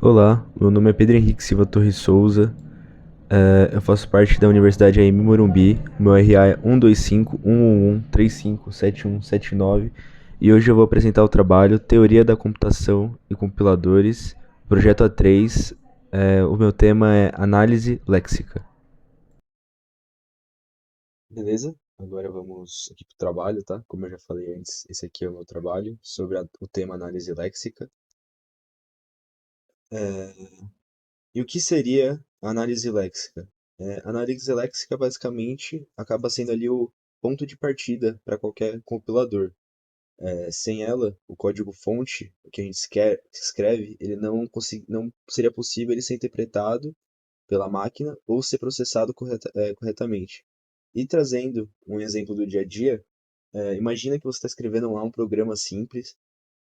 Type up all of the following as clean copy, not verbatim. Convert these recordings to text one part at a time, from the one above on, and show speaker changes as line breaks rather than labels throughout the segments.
Olá, meu nome é Pedro Henrique Silva Torres Souza, eu faço parte da Universidade AM Morumbi, meu RA é 12511357179 e hoje eu vou apresentar o trabalho Teoria da Computação e Compiladores, projeto A3, o meu tema é Análise Léxica. Beleza? Agora vamos aqui para o trabalho, tá? Como eu já falei antes, esse aqui é o meu trabalho sobre o tema Análise Léxica. E o que seria a análise léxica? A análise léxica basicamente acaba sendo ali o ponto de partida para qualquer compilador. Sem ela, o código-fonte que a gente escreve, ele não seria possível ele ser interpretado pela máquina ou ser processado corretamente. E trazendo um exemplo do dia a dia, imagina que você está escrevendo lá um programa simples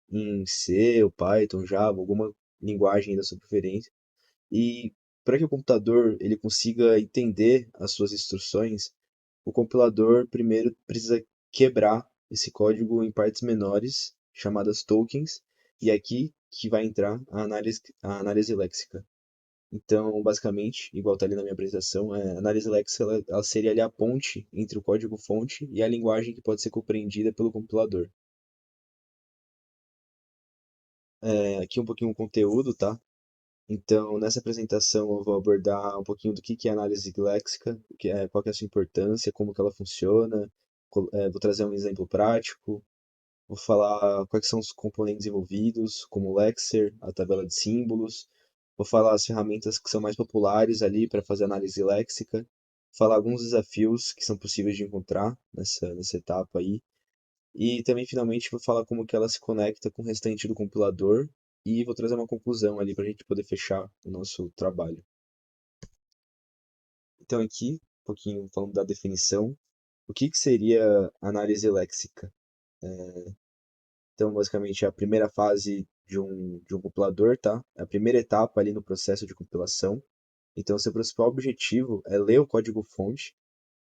em C, ou Python, Java, alguma linguagem da sua preferência, e para que o computador ele consiga entender as suas instruções, o compilador primeiro precisa quebrar esse código em partes menores, chamadas tokens, e é aqui que vai entrar a análise léxica. Então, basicamente, igual está ali na minha apresentação, a análise léxica ela seria ali a ponte entre o código-fonte e a linguagem que pode ser compreendida pelo compilador. Aqui um pouquinho o conteúdo, tá? Então, nessa apresentação eu vou abordar um pouquinho do que é análise léxica, qual que é a sua importância, como que ela funciona, vou trazer um exemplo prático, vou falar quais são os componentes envolvidos, como o Lexer, a tabela de símbolos, vou falar as ferramentas que são mais populares ali para fazer análise léxica, falar alguns desafios que são possíveis de encontrar nessa etapa aí, e também, finalmente, vou falar como que ela se conecta com o restante do compilador e vou trazer uma conclusão ali para a gente poder fechar o nosso trabalho. Então, aqui, um pouquinho falando da definição, o que seria análise léxica? Então, basicamente, é a primeira fase de um compilador, tá? É a primeira etapa ali no processo de compilação. Então, seu principal objetivo é ler o código-fonte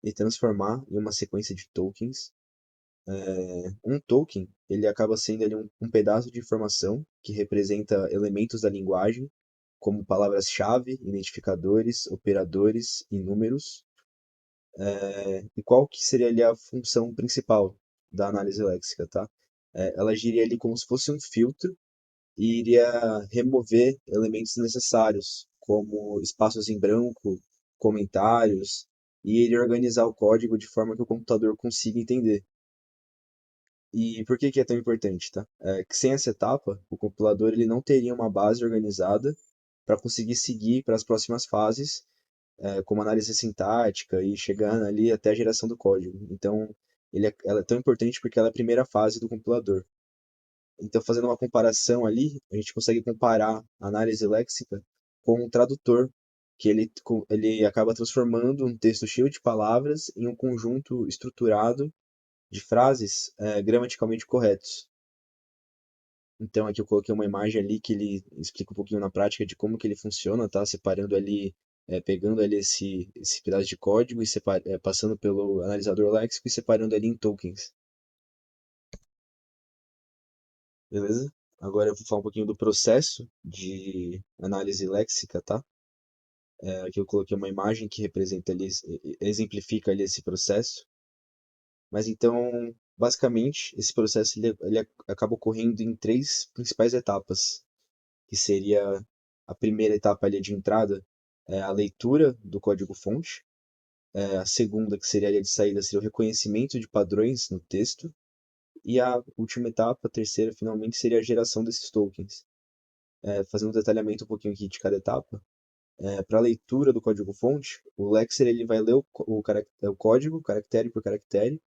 e transformar em uma sequência de tokens. Um token, ele acaba sendo ali um pedaço de informação que representa elementos da linguagem, como palavras-chave, identificadores, operadores e números. E qual que seria ali a função principal da análise léxica, tá? Ela agiria ali como se fosse um filtro e iria remover elementos necessários, como espaços em branco, comentários, e iria organizar o código de forma que o computador consiga entender. E por que que é tão importante, tá? Que sem essa etapa, o compilador ele não teria uma base organizada para conseguir seguir para as próximas fases, como análise sintática e chegando ali até a geração do código. Então, ela é tão importante porque ela é a primeira fase do compilador. Então, fazendo uma comparação ali, a gente consegue comparar a análise léxica com um tradutor, que ele acaba transformando um texto cheio de palavras em um conjunto estruturado de frases gramaticalmente corretos. Então aqui eu coloquei uma imagem ali que ele explica um pouquinho na prática de como que ele funciona, tá? Separando ali, pegando ali esse pedaço de código e passando pelo analisador léxico e separando ali em tokens, beleza? Agora eu vou falar um pouquinho do processo de análise léxica, tá? Aqui eu coloquei uma imagem que representa ali, exemplifica ali esse processo. Mas então, basicamente, esse processo ele acaba ocorrendo em três principais etapas, que seria a primeira etapa ali de entrada, a leitura do código-fonte, a segunda, que seria a de saída, seria o reconhecimento de padrões no texto, e a última etapa, a terceira, finalmente, seria a geração desses tokens. Fazendo um detalhamento um pouquinho aqui de cada etapa, para a leitura do código-fonte, o Lexer ele vai ler o código, caractere por caractere,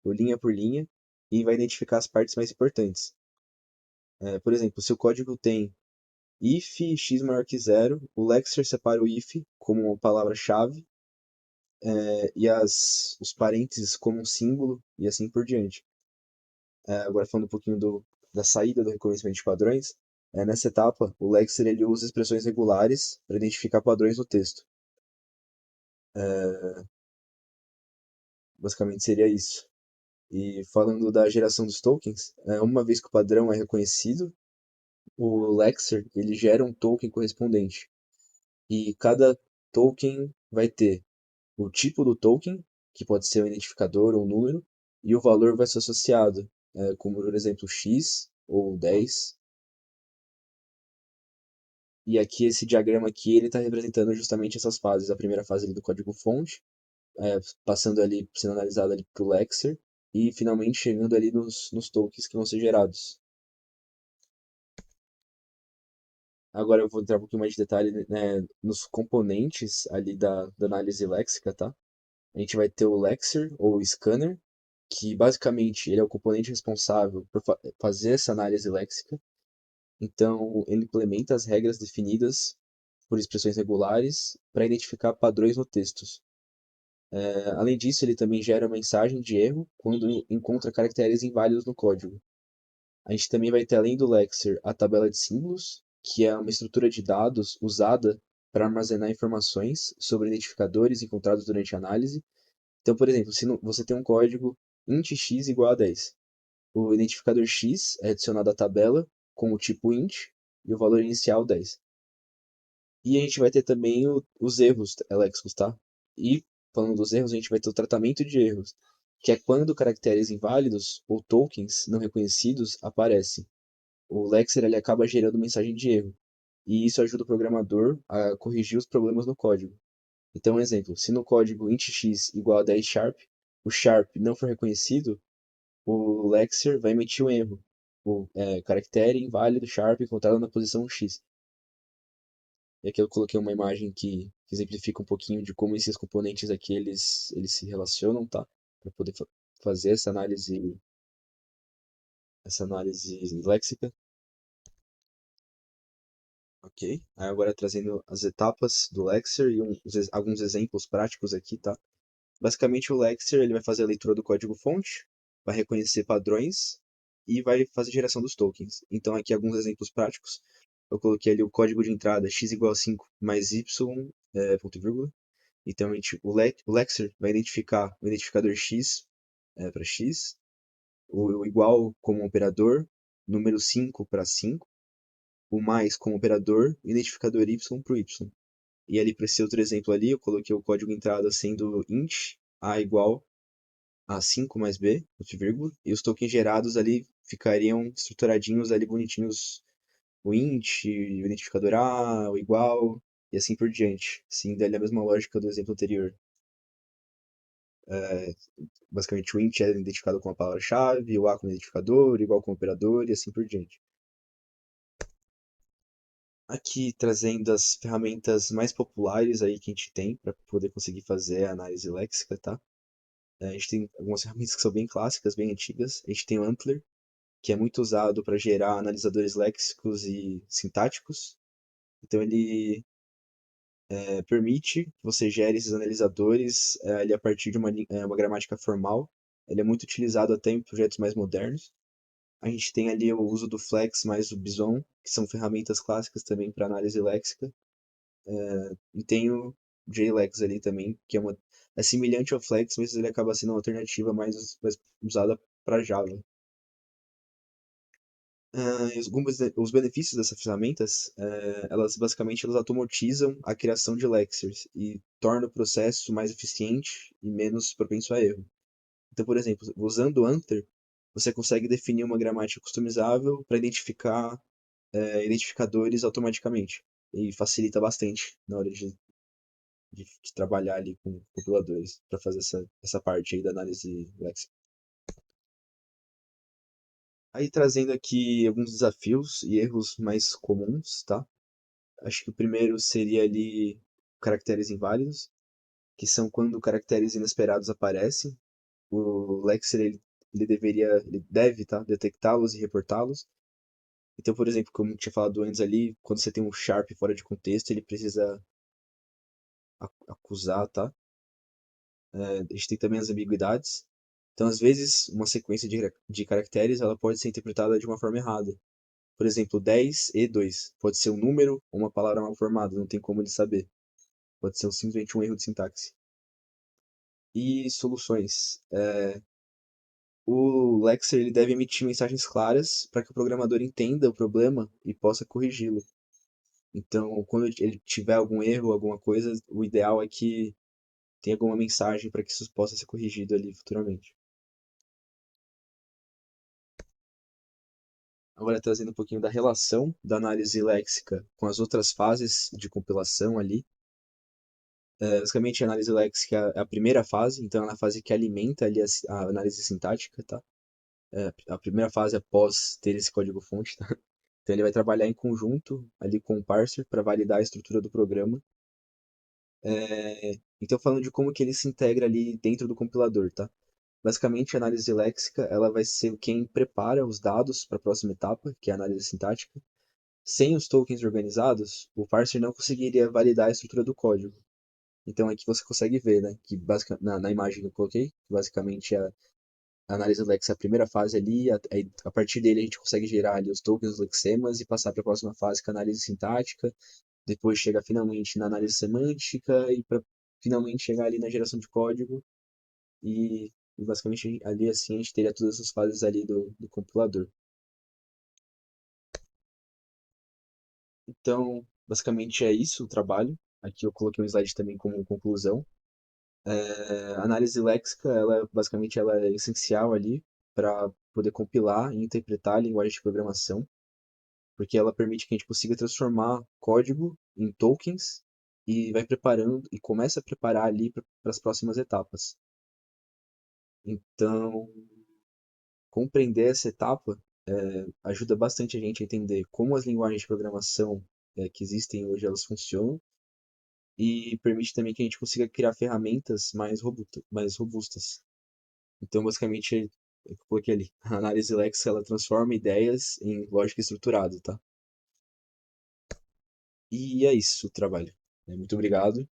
ou linha por linha, e vai identificar as partes mais importantes. Por exemplo, se o código tem if x maior que zero, o Lexer separa o if como uma palavra-chave e os parênteses como um símbolo e assim por diante. Agora falando um pouquinho da saída do reconhecimento de padrões, nessa etapa o Lexer ele usa expressões regulares para identificar padrões no texto. Basicamente seria isso. E falando da geração dos tokens, uma vez que o padrão é reconhecido, O Lexer, ele gera um token correspondente. E cada token vai ter o tipo do token, que pode ser um identificador ou um número, e o valor vai ser associado, como por exemplo x ou 10. E aqui esse diagrama aqui ele está representando justamente essas fases. A primeira fase ali do código-fonte, passando ali, sendo analisado ali para o Lexer, e finalmente chegando ali nos tokens que vão ser gerados. Agora eu vou entrar um pouquinho mais de detalhe, né, nos componentes ali da análise léxica, tá? A gente vai ter o Lexer ou o Scanner, que basicamente ele é o componente responsável por fazer essa análise léxica. Então, ele implementa as regras definidas por expressões regulares para identificar padrões no texto. Além disso, ele também gera uma mensagem de erro quando encontra caracteres inválidos no código. A gente também vai ter, além do Lexer, a tabela de símbolos, que é uma estrutura de dados usada para armazenar informações sobre identificadores encontrados durante a análise. Então, por exemplo, se você tem um código int x igual a 10, o identificador x é adicionado à tabela com o tipo int e o valor inicial 10. E a gente vai ter também os erros léxicos, tá? E falando dos erros, a gente vai ter o tratamento de erros, que é quando caracteres inválidos ou tokens não reconhecidos aparecem. O Lexer ele acaba gerando mensagem de erro, e isso ajuda o programador a corrigir os problemas no código. Então, um exemplo, se no código int x igual a 10 sharp, o sharp não for reconhecido, o Lexer vai emitir um erro. O caractere inválido sharp encontrado na posição x. E aqui eu coloquei uma imagem que exemplifica um pouquinho de como esses componentes aqui eles se relacionam, tá? Para poder fazer essa análise léxica. Ok. Aí agora trazendo as etapas do Lexer e alguns exemplos práticos aqui, tá? Basicamente, o Lexer ele vai fazer a leitura do código-fonte, vai reconhecer padrões e vai fazer geração dos tokens. Então, aqui alguns exemplos práticos. Eu coloquei ali o código de entrada x igual a 5 mais y, ponto e vírgula. Então, o Lexer vai identificar o identificador x para x, o igual como operador, número 5 para 5, o mais como operador e o identificador y para o y. E ali, para esse outro exemplo ali, eu coloquei o código de entrada sendo int a igual a 5 mais b, vírgula, e os tokens gerados ali ficariam estruturadinhos ali bonitinhos, o int, o identificador A, o igual, e assim por diante. Sim, daí é a mesma lógica do exemplo anterior. Basicamente o int é identificado com a palavra-chave, o A como identificador, o igual como operador, e assim por diante. Aqui trazendo as ferramentas mais populares aí que a gente tem para poder conseguir fazer a análise léxica, tá? A gente tem algumas ferramentas que são bem clássicas, bem antigas. A gente tem o Antler, que é muito usado para gerar analisadores léxicos e sintáticos. Então ele permite que você gere esses analisadores ali a partir de uma gramática formal. Ele é muito utilizado até em projetos mais modernos. A gente tem ali o uso do Flex mais o Bison, que são ferramentas clássicas também para análise léxica. E tem o JLex ali também, que é semelhante ao Flex, mas ele acaba sendo uma alternativa mais usada para Java. Os benefícios dessas ferramentas, elas basicamente elas automatizam a criação de lexers e torna o processo mais eficiente e menos propenso a erro. Então, por exemplo, usando o Antler, você consegue definir uma gramática customizável para identificar identificadores automaticamente e facilita bastante na hora de trabalhar ali com compiladores para fazer essa parte aí da análise léxica. Aí trazendo aqui alguns desafios e erros mais comuns, tá? Acho que o primeiro seria ali caracteres inválidos, que são quando caracteres inesperados aparecem. O Lexer ele deve, tá, detectá-los e reportá-los. Então, por exemplo, como eu tinha falado antes ali, quando você tem um sharp fora de contexto, ele precisa acusar, tá? A gente tem também as ambiguidades. Então, às vezes, uma sequência de caracteres ela pode ser interpretada de uma forma errada. Por exemplo, 10 e 2 pode ser um número ou uma palavra mal formada, não tem como ele saber. Pode ser simplesmente um erro de sintaxe. E soluções. o Lexer ele deve emitir mensagens claras para que o programador entenda o problema e possa corrigi-lo. Então, quando ele tiver algum erro, alguma coisa, o ideal é que tenha alguma mensagem para que isso possa ser corrigido ali futuramente. Agora, trazendo um pouquinho da relação da análise léxica com as outras fases de compilação ali. Basicamente, a análise léxica é a primeira fase, então é a fase que alimenta ali a análise sintática, tá? A primeira fase após ter esse código-fonte, tá? Então ele vai trabalhar em conjunto ali com o parser para validar a estrutura do programa. Então falando de como que ele se integra ali dentro do compilador, tá? Basicamente a análise léxica ela vai ser quem prepara os dados para a próxima etapa, que é a análise sintática. Sem os tokens organizados, o parser não conseguiria validar a estrutura do código. Então aqui você consegue ver, né, que na imagem que eu coloquei, basicamente a análise léxica é a primeira fase ali, a partir dele a gente consegue gerar ali os tokens, os lexemas e passar para a próxima fase, que é a análise sintática. Depois chega finalmente na análise semântica e para finalmente chegar ali na geração de código e basicamente ali assim a gente teria todas essas fases ali do compilador. Então, basicamente é isso o trabalho. Aqui eu coloquei um slide também como conclusão. A análise léxica, basicamente ela é essencial ali para poder compilar e interpretar a linguagem de programação, porque ela permite que a gente consiga transformar código em tokens e vai preparando e começa a preparar ali para as próximas etapas. Então, compreender essa etapa ajuda bastante a gente a entender como as linguagens de programação que existem hoje elas funcionam e permite também que a gente consiga criar ferramentas mais robustas. Então, basicamente, é o que eu coloquei ali. A análise léxica, ela transforma ideias em lógica estruturada, tá? E é isso o trabalho. Muito obrigado.